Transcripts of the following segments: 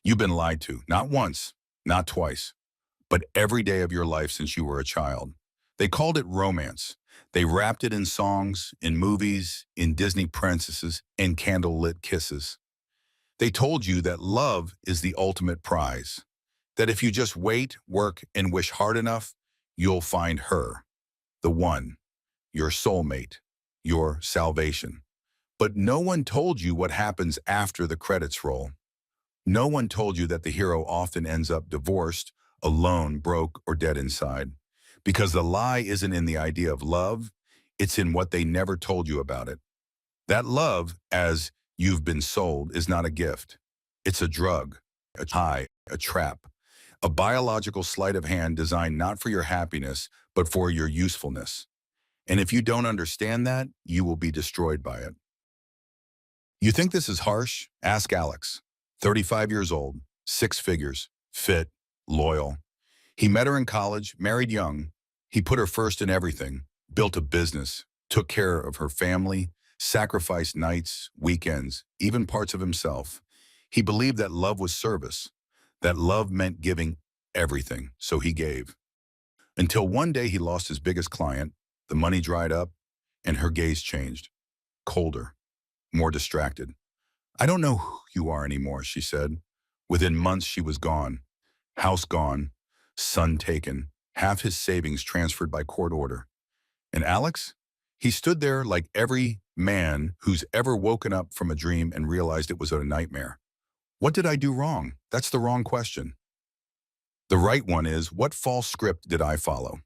You've been lied to, not once, not twice, but every day of your life since you were a child. They called it romance. They wrapped it in songs, in movies, in Disney princesses, and candlelit kisses. They told you that love is the ultimate prize, that if you just wait, work, and wish hard enough, you'll find her, the one, your soulmate, your salvation. But no one told you what happens after the credits roll. No one told you that the hero often ends up divorced, alone, broke, or dead inside. Because the lie isn't in the idea of love, it's in what they never told you about it. That love, as you've been sold, is not a gift. It's a drug, a high, a trap, a biological sleight of hand designed not for your happiness, but for your usefulness. And if you don't understand that, you will be destroyed by it. You think this is harsh? Ask Alex. 35 years old, six figures, fit, loyal. He met her in college, married young. He put her first in everything, built a business, took care of her family, sacrificed nights, weekends, even parts of himself. He believed that love was service, that love meant giving everything, so he gave. Until one day he lost his biggest client, the money dried up, and her gaze changed, colder, more distracted. "I don't know who you are anymore," she said. Within months, she was gone. House gone, son taken, half his savings transferred by court order. And Alex? He stood there like every man who's ever woken up from a dream and realized it was a nightmare. What did I do wrong? That's the wrong question. The right one is, what false script did I follow?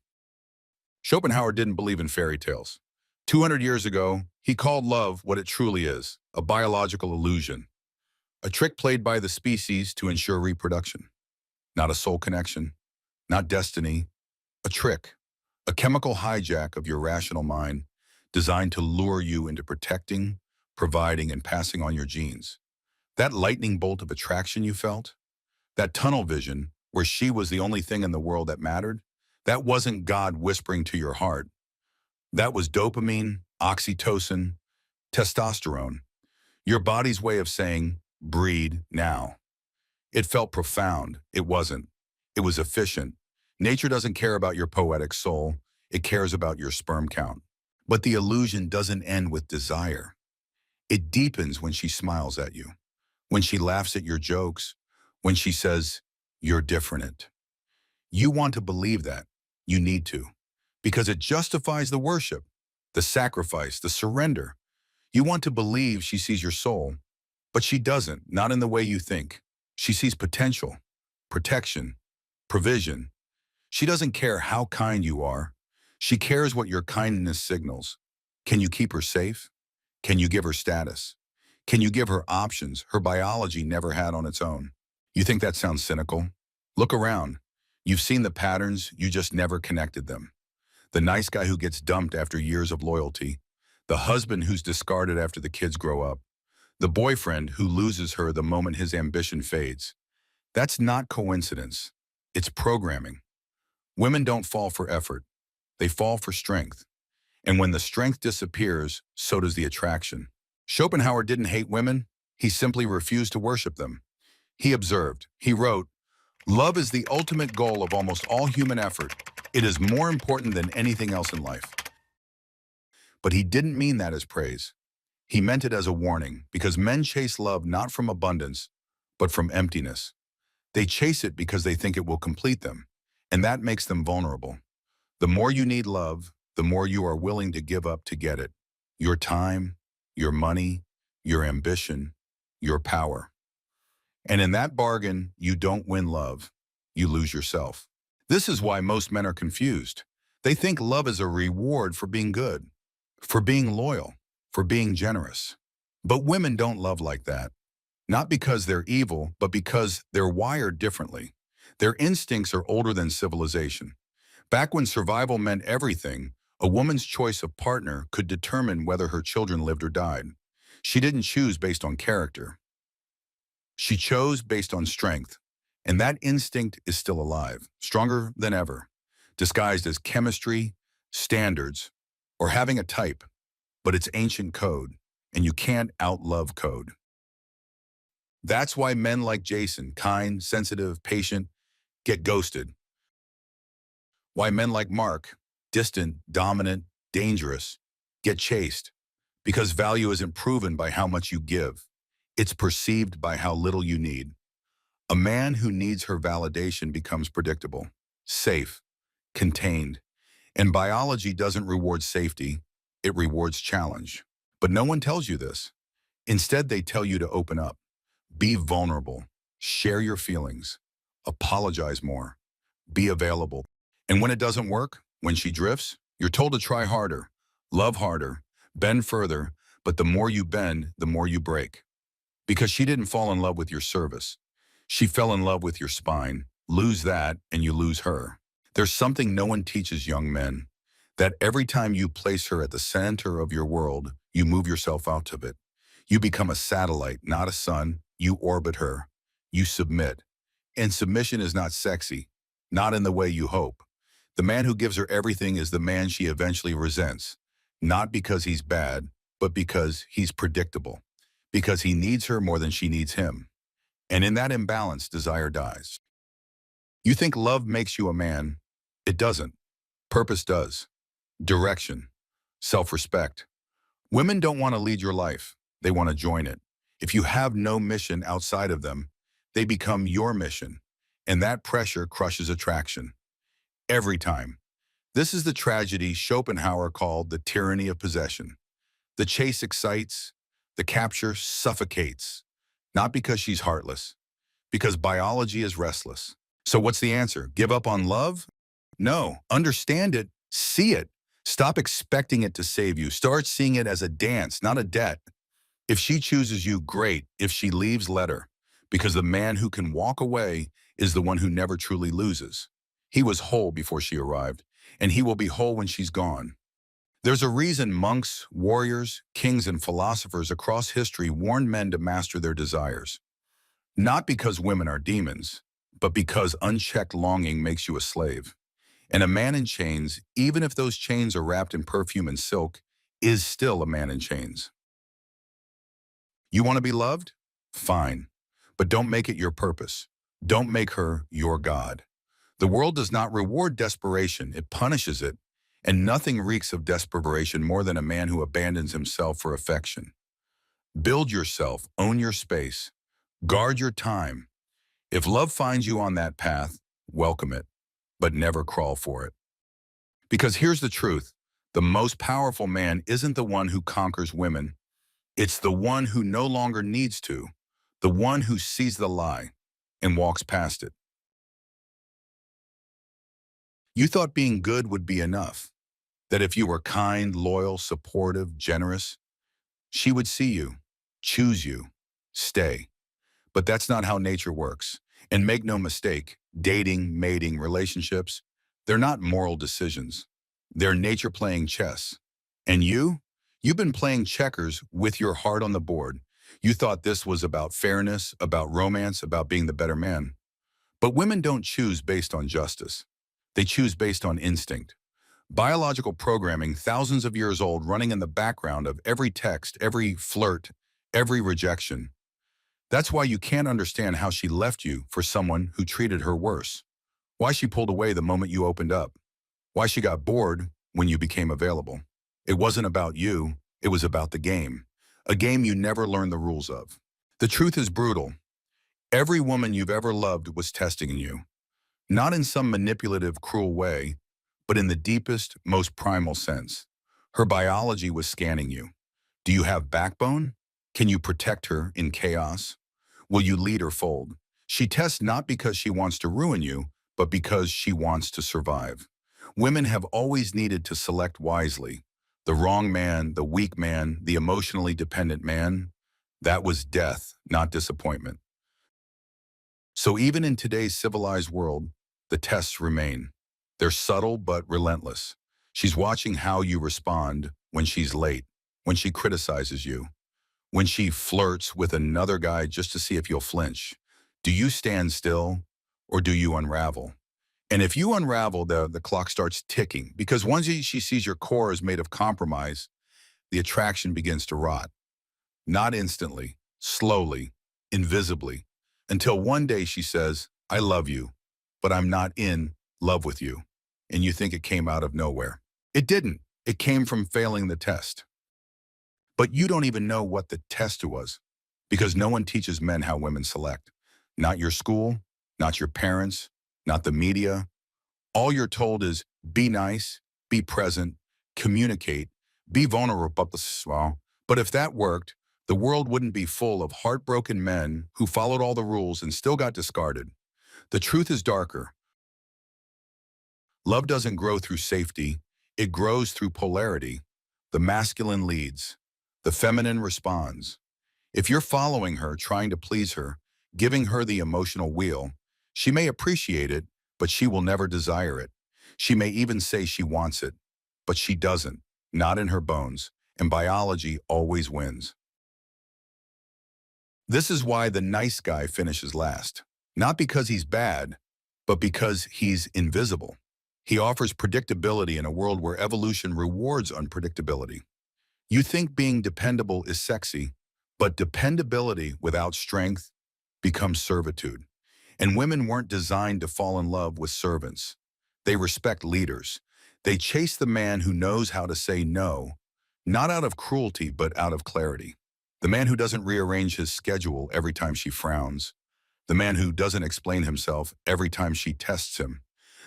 Schopenhauer didn't believe in fairy tales. 200 years ago, he called love what it truly is, a biological illusion, a trick played by the species to ensure reproduction. Not a soul connection, not destiny, a trick, a chemical hijack of your rational mind designed to lure you into protecting, providing, and passing on your genes. That lightning bolt of attraction you felt, that tunnel vision where she was the only thing in the world that mattered, that wasn't God whispering to your heart. That was dopamine, oxytocin, testosterone, your body's way of saying, breed now. It felt profound. It wasn't. It was efficient. Nature doesn't care about your poetic soul. It cares about your sperm count. But the illusion doesn't end with desire. It deepens when she smiles at you, when she laughs at your jokes, when she says, "You're different." You want to believe that. You need to. Because it justifies the worship, the sacrifice, the surrender. You want to believe she sees your soul, but she doesn't, not in the way you think. She sees potential, protection, provision. She doesn't care how kind you are. She cares what your kindness signals. Can you keep her safe? Can you give her status? Can you give her options her biology never had on its own? You think that sounds cynical? Look around. You've seen the patterns, you just never connected them. The nice guy who gets dumped after years of loyalty. The husband who's discarded after the kids grow up. The boyfriend who loses her the moment his ambition fades. That's not coincidence. It's programming. Women don't fall for effort. They fall for strength. And when the strength disappears, so does the attraction. Schopenhauer didn't hate women. He simply refused to worship them. He observed. He wrote, "Love is the ultimate goal of almost all human effort. It is more important than anything else in life." But he didn't mean that as praise. He meant it as a warning, because men chase love not from abundance, but from emptiness. They chase it because they think it will complete them, and that makes them vulnerable. The more you need love, the more you are willing to give up to get it. Your time, your money, your ambition, your power. And in that bargain, you don't win love. You lose yourself. This is why most men are confused. They think love is a reward for being good, for being loyal, for being generous. But women don't love like that. Not because they're evil, but because they're wired differently. Their instincts are older than civilization. Back when survival meant everything, a woman's choice of partner could determine whether her children lived or died. She didn't choose based on character. She chose based on strength. And that instinct is still alive, stronger than ever, disguised as chemistry, standards, or having a type. But it's ancient code, and you can't outlove code. That's why men like Jason, kind, sensitive, patient, get ghosted. Why men like Mark, distant, dominant, dangerous, get chased. Because value isn't proven by how much you give. It's perceived by how little you need. A man who needs her validation becomes predictable, safe, contained. And biology doesn't reward safety, it rewards challenge. But no one tells you this. Instead, they tell you to open up, be vulnerable, share your feelings, apologize more, be available. And when it doesn't work, when she drifts, you're told to try harder, love harder, bend further, but the more you bend, the more you break. Because she didn't fall in love with your service. She fell in love with your spine. Lose that, and you lose her. There's something no one teaches young men, that every time you place her at the center of your world, you move yourself out of it. You become a satellite, not a sun. You orbit her. You submit. And submission is not sexy, not in the way you hope. The man who gives her everything is the man she eventually resents, not because he's bad, but because he's predictable, because he needs her more than she needs him. And in that imbalance, desire dies. You think love makes you a man. It doesn't. Purpose does. Direction. Self-respect. Women don't want to lead your life. They want to join it. If you have no mission outside of them, they become your mission. And that pressure crushes attraction. Every time. This is the tragedy Schopenhauer called the tyranny of possession. The chase excites, the capture suffocates. Not because she's heartless, because biology is restless. So what's the answer? Give up on love? No. Understand it. See it. Stop expecting it to save you. Start seeing it as a dance, not a debt. If she chooses you, great. If she leaves, let her. Because the man who can walk away is the one who never truly loses. He was whole before she arrived, and he will be whole when she's gone. There's a reason monks, warriors, kings, and philosophers across history warned men to master their desires. Not because women are demons, but because unchecked longing makes you a slave. And a man in chains, even if those chains are wrapped in perfume and silk, is still a man in chains. You want to be loved? Fine. But don't make it your purpose. Don't make her your God. The world does not reward desperation, it punishes it. And nothing reeks of desperation more than a man who abandons himself for affection. Build yourself, own your space, guard your time. If love finds you on that path, welcome it, but never crawl for it. Because here's the truth, the most powerful man isn't the one who conquers women. It's the one who no longer needs to, the one who sees the lie and walks past it. You thought being good would be enough, that if you were kind, loyal, supportive, generous, she would see you, choose you, stay. But that's not how nature works. And make no mistake, dating, mating, relationships, they're not moral decisions. They're nature playing chess. And you've been playing checkers with your heart on the board. You thought this was about fairness, about romance, about being the better man. But women don't choose based on justice. They choose based on instinct. Biological programming, thousands of years old, running in the background of every text, every flirt, every rejection. That's why you can't understand how she left you for someone who treated her worse. Why she pulled away the moment you opened up. Why she got bored when you became available. It wasn't about you, it was about the game. A game you never learned the rules of. The truth is brutal. Every woman you've ever loved was testing you. Not in some manipulative, cruel way, but in the deepest, most primal sense. Her biology was scanning you. Do you have backbone? Can you protect her in chaos? Will you lead or fold? She tests not because she wants to ruin you, but because she wants to survive. Women have always needed to select wisely. The wrong man, the weak man, the emotionally dependent man, that was death, not disappointment. So even in today's civilized world, the tests remain. They're subtle but relentless. She's watching how you respond when she's late, when she criticizes you, when she flirts with another guy just to see if you'll flinch. Do you stand still or do you unravel? And if you unravel, the clock starts ticking because once she sees your core is made of compromise, the attraction begins to rot. Not instantly, slowly, invisibly, until one day she says, I love you, but I'm not in love with you. And you think it came out of nowhere. It didn't. It came from failing the test. But you don't even know what the test was, because no one teaches men how women select. Not your school, not your parents, not the media. All you're told is be nice, be present, communicate, be vulnerable. But if that worked, the world wouldn't be full of heartbroken men who followed all the rules and still got discarded. The truth is darker. Love doesn't grow through safety. It grows through polarity. The masculine leads. The feminine responds. If you're following her, trying to please her, giving her the emotional wheel, she may appreciate it, but she will never desire it. She may even say she wants it, but she doesn't, not in her bones, and biology always wins. This is why the nice guy finishes last. Not because he's bad, but because he's invisible. He offers predictability in a world where evolution rewards unpredictability. You think being dependable is sexy, but dependability without strength becomes servitude. And women weren't designed to fall in love with servants. They respect leaders. They chase the man who knows how to say no, not out of cruelty, but out of clarity. The man who doesn't rearrange his schedule every time she frowns. The man who doesn't explain himself every time she tests him.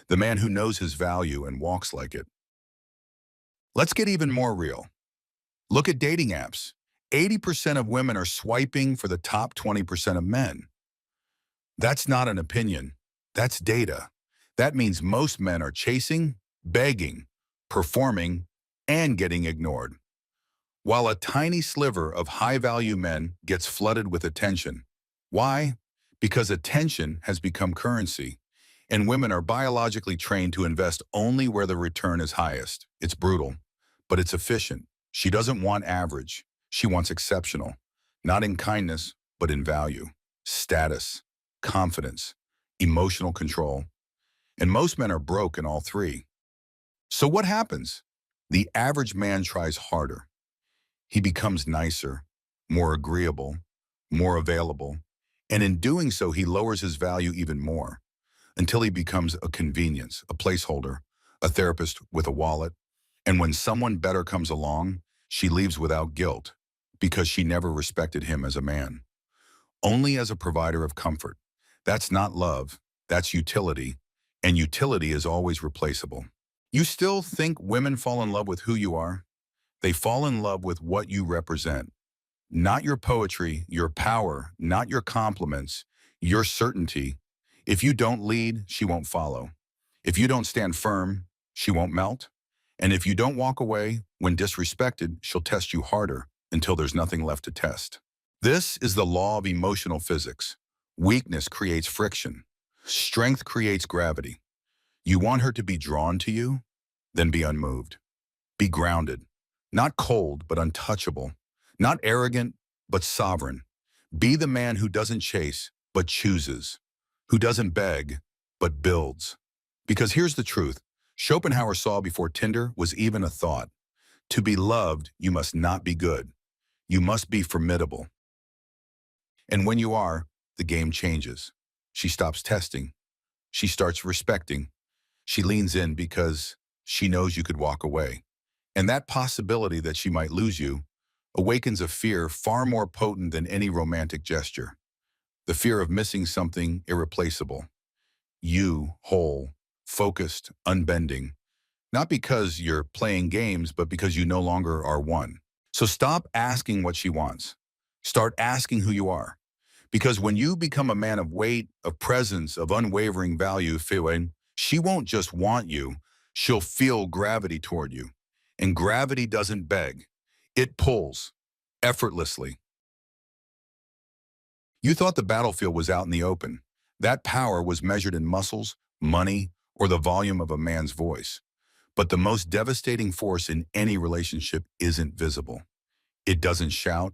The man who knows his value and walks like it. Let's get even more real. Look at dating apps. 80% of women are swiping for the top 20% of men. That's not an opinion. That's data. That means most men are chasing, begging, performing, and getting ignored, while a tiny sliver of high-value men gets flooded with attention. Why? Because attention has become currency, and women are biologically trained to invest only where the return is highest. It's brutal, but it's efficient. She doesn't want average. She wants exceptional, not in kindness, but in value, status, confidence, emotional control. And most men are broke in all three. So what happens? The average man tries harder. He becomes nicer, more agreeable, more available, and in doing so, he lowers his value even more until he becomes a convenience, a placeholder, a therapist with a wallet. And when someone better comes along, she leaves without guilt because she never respected him as a man, only as a provider of comfort. That's not love, that's utility, and utility is always replaceable. You still think women fall in love with who you are? They fall in love with what you represent. Not your poetry, your power, not your compliments, your certainty. If you don't lead, she won't follow. If you don't stand firm, she won't melt. And if you don't walk away when disrespected, she'll test you harder until there's nothing left to test. This is the law of emotional physics. Weakness creates friction. Strength creates gravity. You want her to be drawn to you? Then be unmoved. Be grounded. Not cold, but untouchable. Not arrogant, but sovereign. Be the man who doesn't chase, but chooses. Who doesn't beg, but builds. Because here's the truth. Schopenhauer saw before Tinder was even a thought. To be loved, you must not be good. You must be formidable. And when you are, the game changes. She stops testing. She starts respecting. She leans in because she knows you could walk away. And that possibility that she might lose you awakens a fear far more potent than any romantic gesture. The fear of missing something irreplaceable. You, whole, focused, unbending. Not because you're playing games, but because you no longer are one. So stop asking what she wants. Start asking who you are. Because when you become a man of weight, of presence, of unwavering value, she won't just want you, she'll feel gravity toward you. And gravity doesn't beg. It pulls, effortlessly. You thought the battlefield was out in the open. That power was measured in muscles, money, or the volume of a man's voice. But the most devastating force in any relationship isn't visible. It doesn't shout.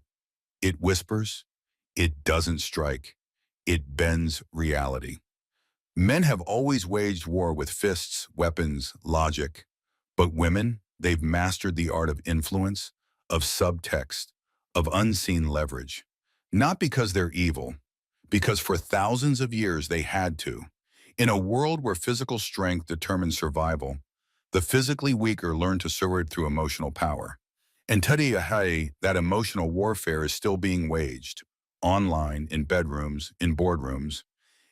It whispers. It doesn't strike. It bends reality. Men have always waged war with fists, weapons, logic. But women, they've mastered the art of influence, of subtext, of unseen leverage. Not because they're evil, because for thousands of years they had to. In a world where physical strength determines survival, the physically weaker learn to survive through emotional power. And today, that emotional warfare is still being waged, online, in bedrooms, in boardrooms,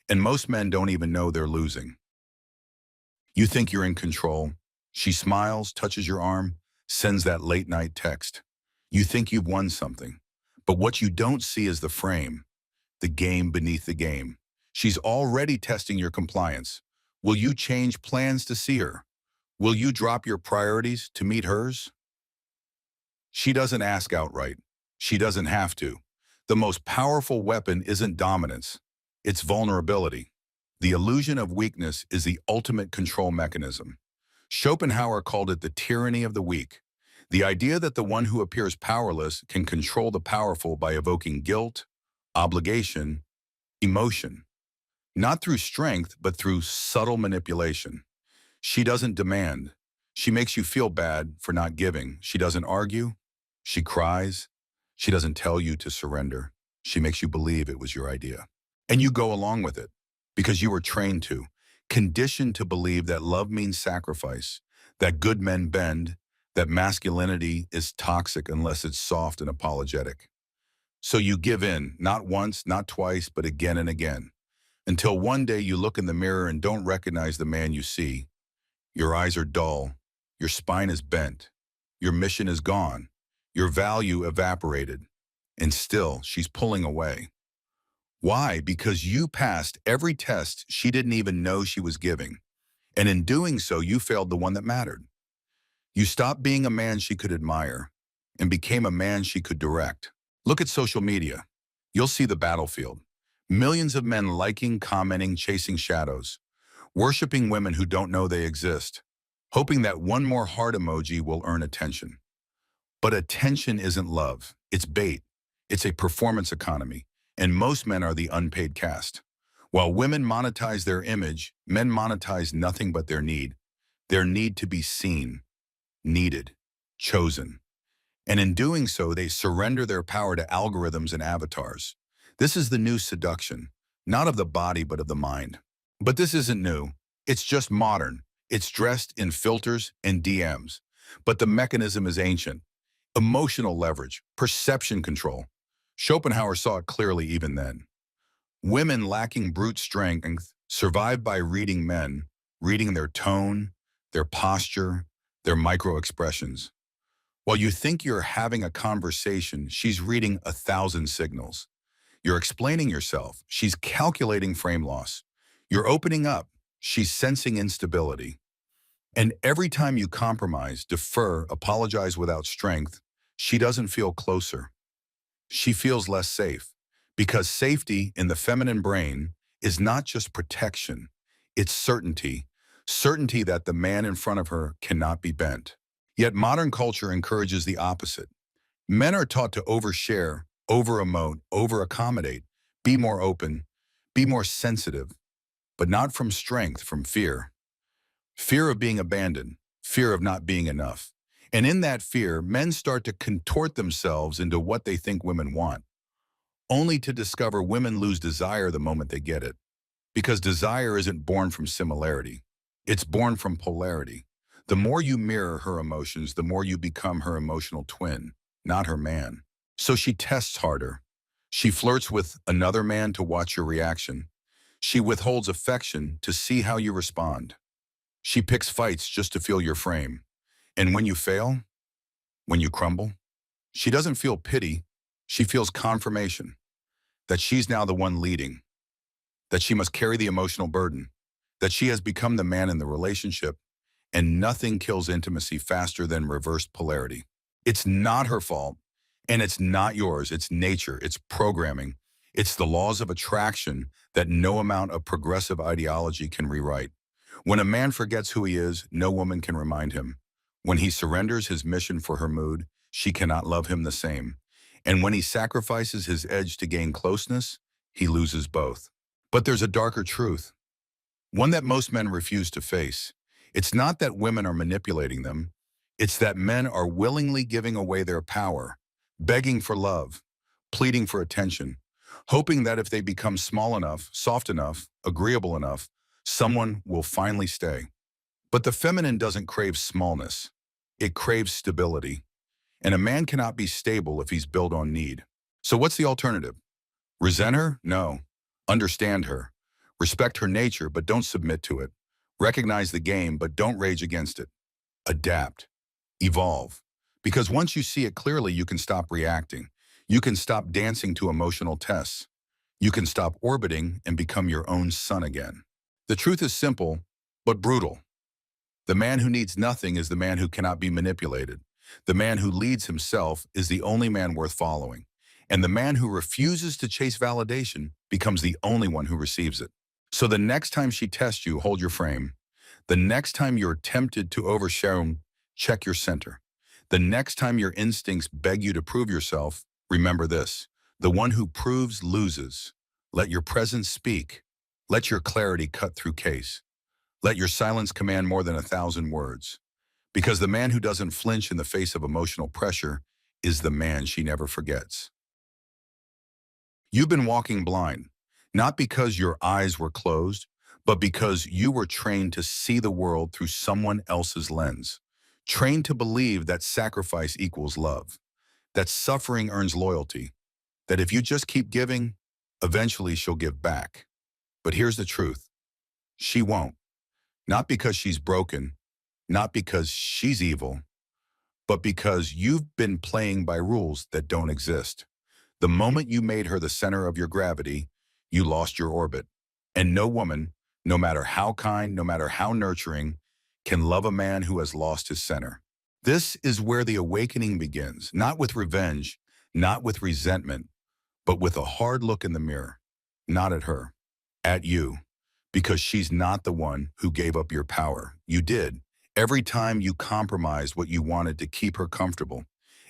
and most men don't even know they're losing. You think you're in control. She smiles, touches your arm, sends that late night text. You think you've won something. But what you don't see is the frame, the game beneath the game. She's already testing your compliance. Will you change plans to see her? Will you drop your priorities to meet hers? She doesn't ask outright. She doesn't have to. The most powerful weapon isn't dominance. It's vulnerability. The illusion of weakness is the ultimate control mechanism. Schopenhauer called it the tyranny of the weak. The idea that the one who appears powerless can control the powerful by evoking guilt, obligation, emotion. Not through strength, but through subtle manipulation. She doesn't demand. She makes you feel bad for not giving. She doesn't argue. She cries. She doesn't tell you to surrender. She makes you believe it was your idea. And you go along with it because you were trained to, conditioned to believe that love means sacrifice, that good men bend, that masculinity is toxic unless it's soft and apologetic. So you give in, not once, not twice, but again and again, until one day you look in the mirror and don't recognize the man you see. Your eyes are dull, your spine is bent, your mission is gone, your value evaporated, and still she's pulling away. Why? Because you passed every test she didn't even know she was giving, and in doing so you failed the one that mattered. You stopped being a man she could admire and became a man she could direct. Look at social media. You'll see the battlefield. Millions of men liking, commenting, chasing shadows, worshiping women who don't know they exist, hoping that one more heart emoji will earn attention. But attention isn't love. It's bait. It's a performance economy, and most men are the unpaid caste. While women monetize their image, men monetize nothing but their need to be seen, needed, chosen. And in doing so, they surrender their power to algorithms and avatars. This is the new seduction, not of the body, but of the mind. But this isn't new. It's just modern. It's dressed in filters and DMs. But the mechanism is ancient. Emotional leverage, perception control. Schopenhauer saw it clearly even then. Women lacking brute strength survive by reading men, reading their tone, their posture, their micro-expressions. While you think you're having a conversation, she's reading 1,000 signals. You're explaining yourself. She's calculating frame loss. You're opening up. She's sensing instability. And every time you compromise, defer, apologize without strength, she doesn't feel closer. She feels less safe. Because safety in the feminine brain is not just protection. It's certainty. Certainty that the man in front of her cannot be bent. Yet modern culture encourages the opposite. Men are taught to overshare, over-emote, over-accommodate, be more open, be more sensitive, but not from strength, from fear. Fear of being abandoned, fear of not being enough. And in that fear, men start to contort themselves into what they think women want, only to discover women lose desire the moment they get it. Because desire isn't born from similarity. It's born from polarity. The more you mirror her emotions, the more you become her emotional twin, not her man. So she tests harder. She flirts with another man to watch your reaction. She withholds affection to see how you respond. She picks fights just to feel your frame. And when you fail, when you crumble, she doesn't feel pity. She feels confirmation that she's now the one leading, that she must carry the emotional burden, that she has become the man in the relationship, and nothing kills intimacy faster than reversed polarity. It's not her fault, and it's not yours. It's nature. It's programming. It's the laws of attraction that no amount of progressive ideology can rewrite. When a man forgets who he is, no woman can remind him. When he surrenders his mission for her mood, she cannot love him the same. And when he sacrifices his edge to gain closeness, he loses both. But there's a darker truth, one that most men refuse to face. It's not that women are manipulating them. It's that men are willingly giving away their power, begging for love, pleading for attention, hoping that if they become small enough, soft enough, agreeable enough, someone will finally stay. But the feminine doesn't crave smallness. It craves stability. And a man cannot be stable if he's built on need. So what's the alternative? Resent her? No. Understand her. Respect her nature, but don't submit to it. Recognize the game, but don't rage against it. Adapt. Evolve. Because once you see it clearly, you can stop reacting. You can stop dancing to emotional tests. You can stop orbiting and become your own sun again. The truth is simple, but brutal. The man who needs nothing is the man who cannot be manipulated. The man who leads himself is the only man worth following. And the man who refuses to chase validation becomes the only one who receives it. So the next time she tests you, hold your frame. The next time you're tempted to overshare, check your center. The next time your instincts beg you to prove yourself, remember this. The one who proves loses. Let your presence speak. Let your clarity cut through case. Let your silence command more than 1,000 words. Because the man who doesn't flinch in the face of emotional pressure is the man she never forgets. You've been walking blind, not because your eyes were closed, but because you were trained to see the world through someone else's lens. Trained to believe that sacrifice equals love, that suffering earns loyalty, that if you just keep giving, eventually she'll give back. But here's the truth. She won't. Not because she's broken, not because she's evil, but because you've been playing by rules that don't exist. The moment you made her the center of your gravity, you lost your orbit. And no woman, no matter how kind, no matter how nurturing, can love a man who has lost his center. This is where the awakening begins, not with revenge, not with resentment, but with a hard look in the mirror, not at her, at you, because she's not the one who gave up your power. You did. Every time you compromised what you wanted to keep her comfortable.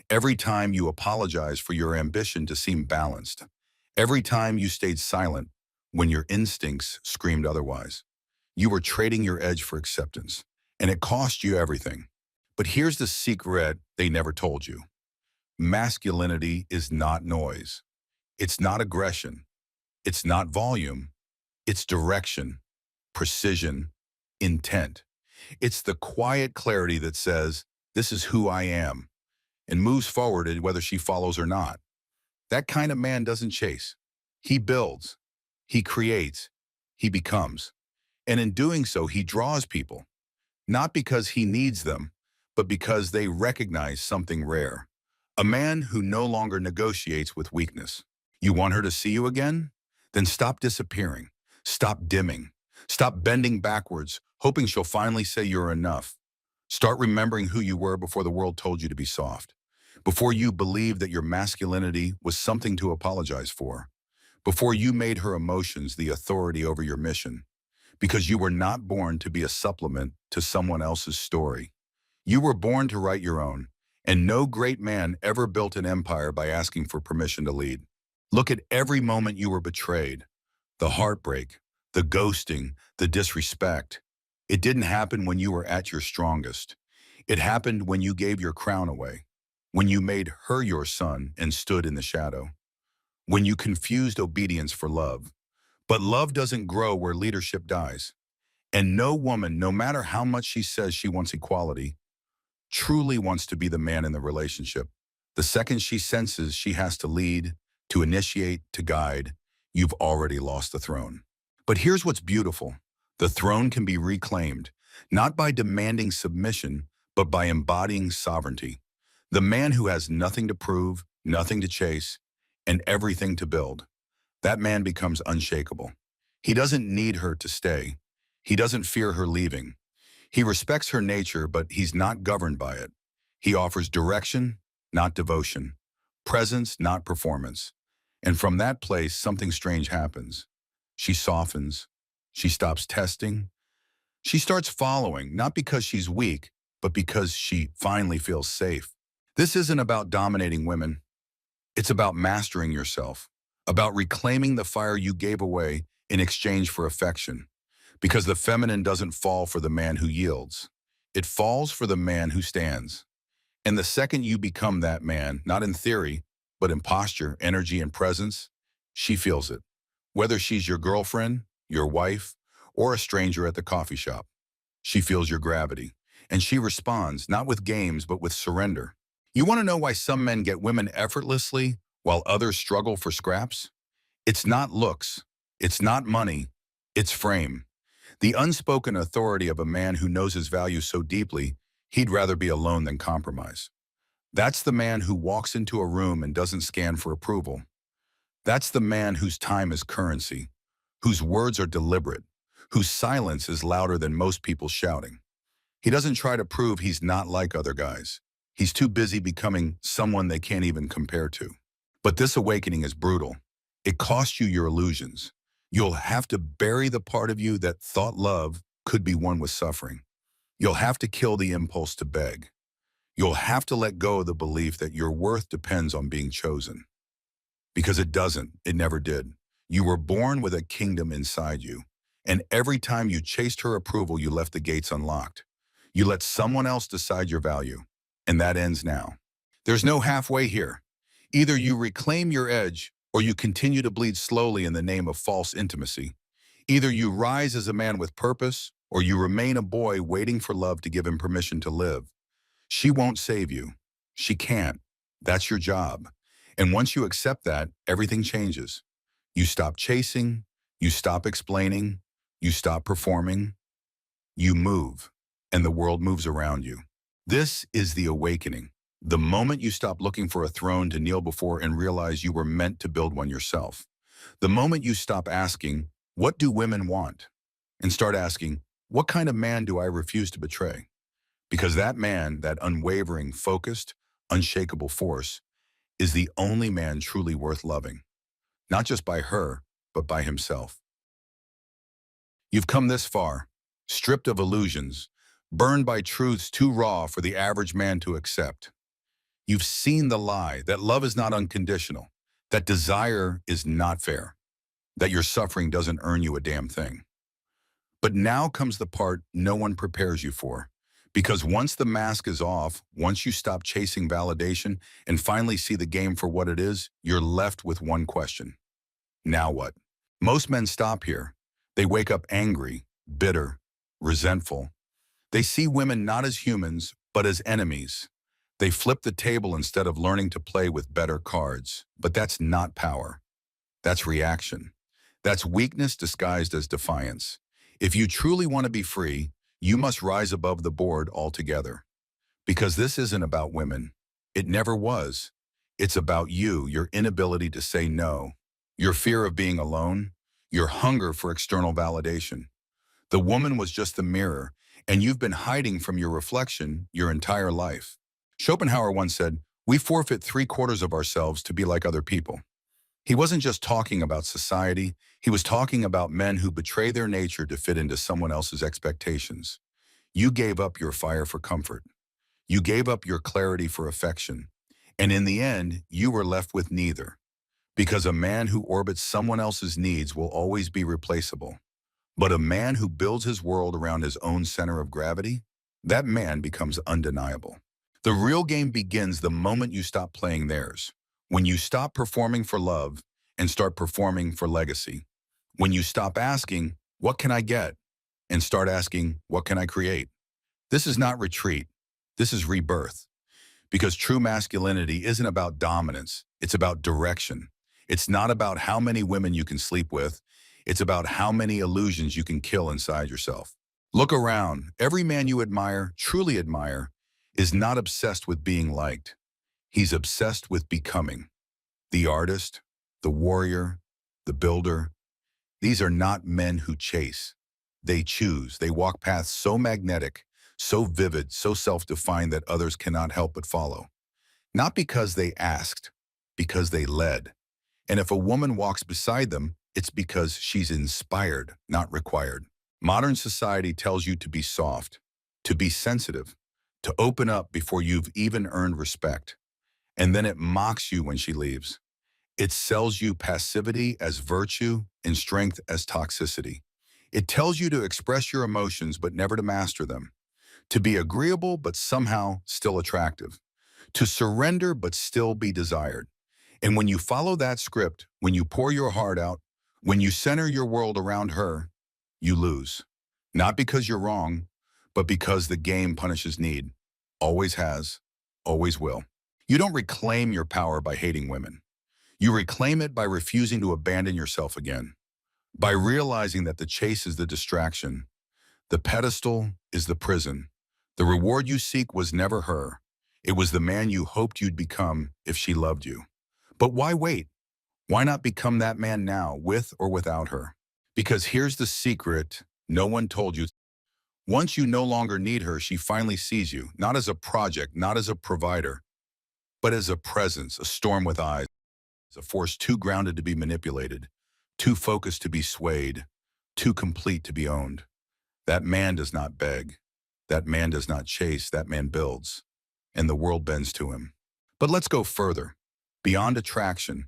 Every time you apologized for your ambition to seem balanced. Every time you stayed silent when your instincts screamed otherwise. You were trading your edge for acceptance, and it cost you everything. But here's the secret they never told you. Masculinity is not noise. It's not aggression. It's not volume. It's direction, precision, intent. It's the quiet clarity that says, this is who I am, and moves forward whether she follows or not. That kind of man doesn't chase. He builds, he creates, he becomes. And in doing so, he draws people, not because he needs them, but because they recognize something rare. A man who no longer negotiates with weakness. You want her to see you again? Then stop disappearing. Stop dimming. Stop bending backwards, hoping she'll finally say you're enough. Start remembering who you were before the world told you to be soft. Before you believed that your masculinity was something to apologize for. Before you made her emotions the authority over your mission. Because you were not born to be a supplement to someone else's story. You were born to write your own, and no great man ever built an empire by asking for permission to lead. Look at every moment you were betrayed. The heartbreak, the ghosting, the disrespect. It didn't happen when you were at your strongest. It happened when you gave your crown away. When you made her your son and stood in the shadow. When you confused obedience for love. But love doesn't grow where leadership dies. And no woman, no matter how much she says she wants equality, truly wants to be the man in the relationship. The second she senses she has to lead, to initiate, to guide, you've already lost the throne. But here's what's beautiful. The throne can be reclaimed, not by demanding submission, but by embodying sovereignty. The man who has nothing to prove, nothing to chase, and everything to build. That man becomes unshakable. He doesn't need her to stay. He doesn't fear her leaving. He respects her nature, but he's not governed by it. He offers direction, not devotion, presence, not performance. And from that place, something strange happens. She softens. She stops testing. She starts following, not because she's weak, but because she finally feels safe. This isn't about dominating women. It's about mastering yourself, about reclaiming the fire you gave away in exchange for affection. Because the feminine doesn't fall for the man who yields. It falls for the man who stands. And the second you become that man, not in theory, But in posture, energy, and presence, she feels it. Whether she's your girlfriend, your wife, or a stranger at the coffee shop, she feels your gravity. And she responds, not with games, but with surrender. You want to know why some men get women effortlessly while others struggle for scraps? It's not looks. It's not money. It's frame. The unspoken authority of a man who knows his value so deeply, he'd rather be alone than compromise. That's the man who walks into a room and doesn't scan for approval. That's the man whose time is currency, whose words are deliberate, whose silence is louder than most people's shouting. He doesn't try to prove he's not like other guys. He's too busy becoming someone they can't even compare to. But this awakening is brutal. It costs you your illusions. You'll have to bury the part of you that thought love could be won with suffering. You'll have to kill the impulse to beg. You'll have to let go of the belief that your worth depends on being chosen. Because it doesn't. It never did. You were born with a kingdom inside you. And every time you chased her approval, you left the gates unlocked. You let someone else decide your value. And that ends now. There's no halfway here. Either you reclaim your edge or you continue to bleed slowly in the name of false intimacy. Either you rise as a man with purpose or you remain a boy waiting for love to give him permission to live. She won't save you. She can't. That's your job. And once you accept that, everything changes. You stop chasing, you stop explaining, you stop performing, you move, and the world moves around you. This is the awakening. The moment you stop looking for a throne to kneel before and realize you were meant to build one yourself. The moment you stop asking, what do women want? And start asking, what kind of man do I refuse to betray? Because that man, that unwavering, focused, unshakable force, is the only man truly worth loving. Not just by her, but by himself. You've come this far, stripped of illusions, burned by truths too raw for the average man to accept. You've seen the lie that love is not unconditional, that desire is not fair, that your suffering doesn't earn you a damn thing. But now comes the part no one prepares you for. Because once the mask is off, once you stop chasing validation and finally see the game for what it is, you're left with one question. Now what? Most men stop here. They wake up angry, bitter, resentful. They see women not as humans, but as enemies. They flip the table instead of learning to play with better cards. But that's not power. That's reaction. That's weakness disguised as defiance. If you truly want to be free, you must rise above the board altogether. Because this isn't about women. It never was. It's about you, your inability to say no, your fear of being alone, your hunger for external validation. The woman was just the mirror, and you've been hiding from your reflection your entire life. Schopenhauer once said, we forfeit 3/4 of ourselves to be like other people. He wasn't just talking about society, he was talking about men who betray their nature to fit into someone else's expectations. You gave up your fire for comfort. You gave up your clarity for affection. And in the end, you were left with neither. Because a man who orbits someone else's needs will always be replaceable. But a man who builds his world around his own center of gravity, that man becomes undeniable. The real game begins the moment you stop playing theirs. When you stop performing for love and start performing for legacy. When you stop asking, what can I get? And start asking, what can I create? This is not retreat. This is rebirth. Because true masculinity isn't about dominance. It's about direction. It's not about how many women you can sleep with. It's about how many illusions you can kill inside yourself. Look around. Every man you admire, truly admire, is not obsessed with being liked. He's obsessed with becoming. The artist, the warrior, the builder. These are not men who chase. They choose. They walk paths so magnetic, so vivid, so self-defined that others cannot help but follow. Not because they asked, because they led. And if a woman walks beside them, it's because she's inspired, not required. Modern society tells you to be soft, to be sensitive, to open up before you've even earned respect. And then it mocks you when she leaves. It sells you passivity as virtue and strength as toxicity. It tells you to express your emotions but never to master them. To be agreeable but somehow still attractive. To surrender but still be desired. And when you follow that script, when you pour your heart out, when you center your world around her, you lose. Not because you're wrong, but because the game punishes need. Always has, always will. You don't reclaim your power by hating women. You reclaim it by refusing to abandon yourself again, by realizing that the chase is the distraction, the pedestal is the prison. The reward you seek was never her. It was the man you hoped you'd become if she loved you. But why wait? Why not become that man now, with or without her? Because here's the secret no one told you. Once you no longer need her, she finally sees you, not as a project, not as a provider, but as a presence, a storm with eyes, a force too grounded to be manipulated, too focused to be swayed, too complete to be owned. That man does not beg. That man does not chase. That man builds. And the world bends to him. But let's go further, beyond attraction,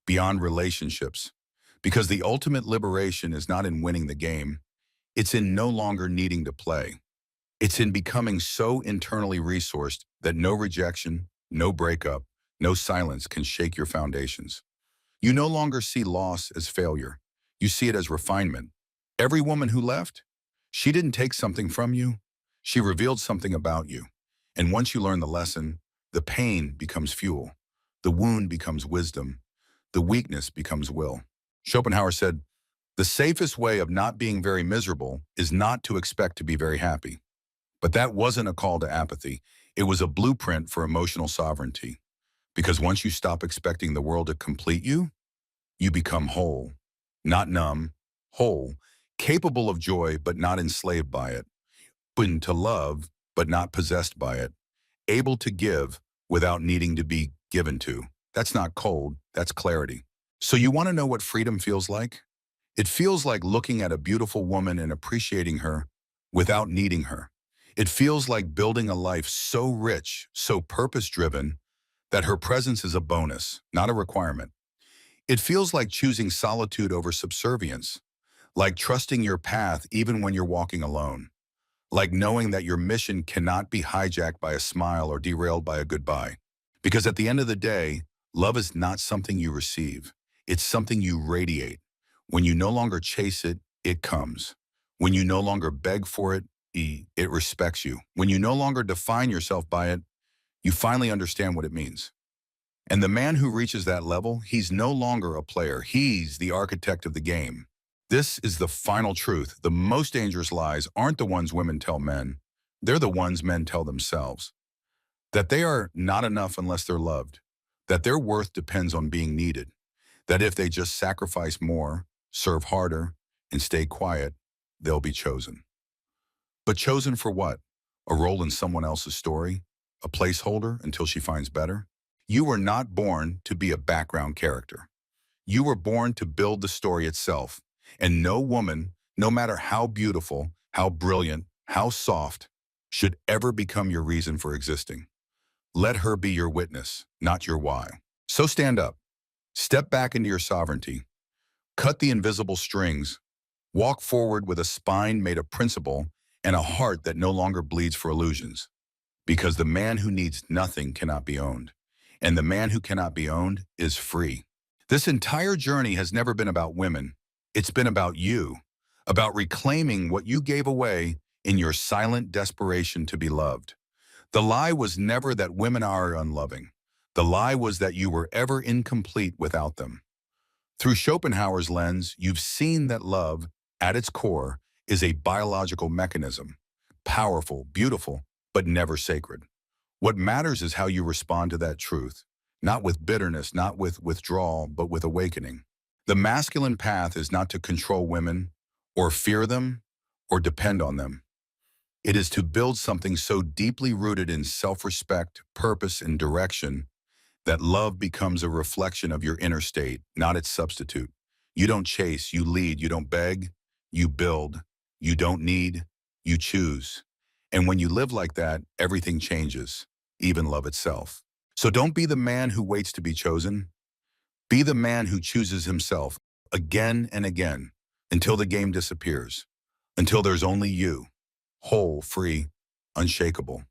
beyond relationships, because the ultimate liberation is not in winning the game. It's in no longer needing to play. It's in becoming so internally resourced that no rejection, no breakup, no silence can shake your foundations. You no longer see loss as failure. You see it as refinement. Every woman who left, she didn't take something from you. She revealed something about you. And once you learn the lesson, the pain becomes fuel. The wound becomes wisdom. The weakness becomes will. Schopenhauer said, "The safest way of not being very miserable is not to expect to be very happy." But that wasn't a call to apathy. It was a blueprint for emotional sovereignty. Because once you stop expecting the world to complete you, you become whole, not numb, whole, capable of joy but not enslaved by it, open to love but not possessed by it, able to give without needing to be given to. That's not cold, that's clarity. So you want to know what freedom feels like? It feels like looking at a beautiful woman and appreciating her without needing her. It feels like building a life so rich, so purpose-driven, that her presence is a bonus, not a requirement. It feels like choosing solitude over subservience, like trusting your path even when you're walking alone, like knowing that your mission cannot be hijacked by a smile or derailed by a goodbye. Because at the end of the day, love is not something you receive. It's something you radiate. When you no longer chase it, it comes. When you no longer beg for it, it respects you. When you no longer define yourself by it, you finally understand what it means. And the man who reaches that level, he's no longer a player. He's the architect of the game. This is the final truth. The most dangerous lies aren't the ones women tell men. They're the ones men tell themselves. That they are not enough unless they're loved. That their worth depends on being needed. That if they just sacrifice more, serve harder, and stay quiet, they'll be chosen. But chosen for what? A role in someone else's story? A placeholder until she finds better? You were not born to be a background character. You were born to build the story itself. And no woman, no matter how beautiful, how brilliant, how soft, should ever become your reason for existing. Let her be your witness, not your why. So stand up. Step back into your sovereignty. Cut the invisible strings. Walk forward with a spine made of principle and a heart that no longer bleeds for illusions. Because the man who needs nothing cannot be owned. And the man who cannot be owned is free. This entire journey has never been about women. It's been about you, about reclaiming what you gave away in your silent desperation to be loved. The lie was never that women are unloving. The lie was that you were ever incomplete without them. Through Schopenhauer's lens, you've seen that love, at its core, is a biological mechanism. Powerful, beautiful, but never sacred. What matters is how you respond to that truth, not with bitterness, not with withdrawal, but with awakening. The masculine path is not to control women, or fear them, or depend on them. It is to build something so deeply rooted in self-respect, purpose, and direction that love becomes a reflection of your inner state, not its substitute. You don't chase, you lead, you don't beg, you build, you don't need, you choose. And when you live like that, everything changes, even love itself. So don't be the man who waits to be chosen. Be the man who chooses himself again and again until the game disappears, until there's only you, whole, free, unshakable.